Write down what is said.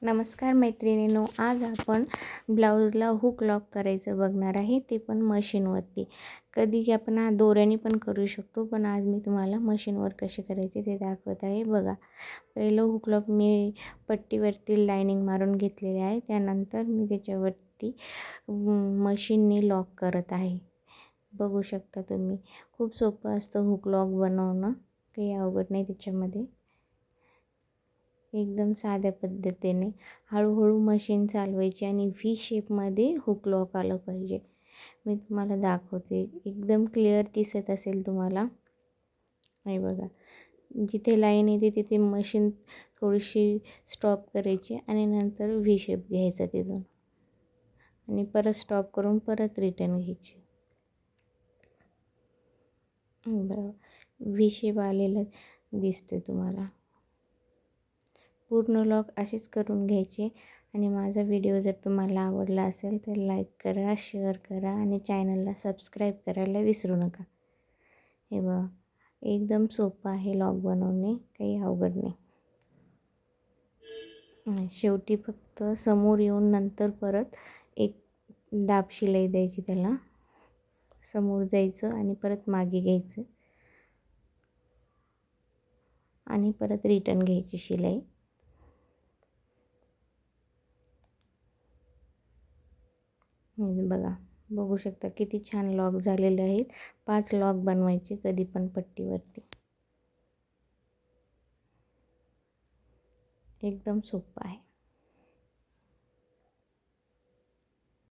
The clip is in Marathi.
नमस्कार मैत्रिणींनो, आज आपण ब्लाऊजला हुक लॉक करायचं बघणार आहे, ते पण मशीनवरती. कधी आपण दोऱ्याने पण करू शकतो, पण आज मी तुम्हाला मशीनवर कसे करायचे ते दाखवत आहे. बघा, पहिलं हुक लॉक मी पट्टीवरती लायनिंग मारून घेतलेले आहे. त्यानंतर मी त्याच्यावरती मशीनने लॉक करत आहे. बघू शकता तुम्ही, खूप सोपं असतं हुक लॉक बनवणं, काही अवघड नाही त्याच्यामध्ये. एकदम साध्या पद्धतीने हळूहळू मशीन चालवायची आणि व्ही शेपमध्ये हुक लॉक आलं पाहिजे. मी तुम्हाला दाखवते, एकदम क्लिअर दिसत असेल तुम्हाला. हे बघा, जिथे लाईन येते तिथे मशीन थोडीशी स्टॉप करायची आणि नंतर व्ही शेप घ्यायचा तिथून आणि परत स्टॉप करून परत रिटर्न घ्यायची. बघा, व्ही शेप आलेला दिसतोय तुम्हाला. पूर्ण लॉक असेच करून घ्यायचे. आणि माझा व्हिडिओ जर तुम्हाला आवडला असेल तर लाईक करा, शेअर करा आणि चॅनलला सबस्क्राईब करायला विसरू नका. हे बघा, एकदम सोपं आहे लॉक बनवणे, काही अवघड नाही. शेवटी फक्त समोर येऊन नंतर परत एक दाब शिलाई द्यायची, त्याला समोर जायचं आणि परत मागे घ्यायचं आणि परत रिटर्न घ्यायची शिलाई. बघा, बघू शकता किती छान लॉक झालेले आहेत. 5 लॉक बनवायचे कधी पण पट्टीवरती. एकदम सोपं आहे.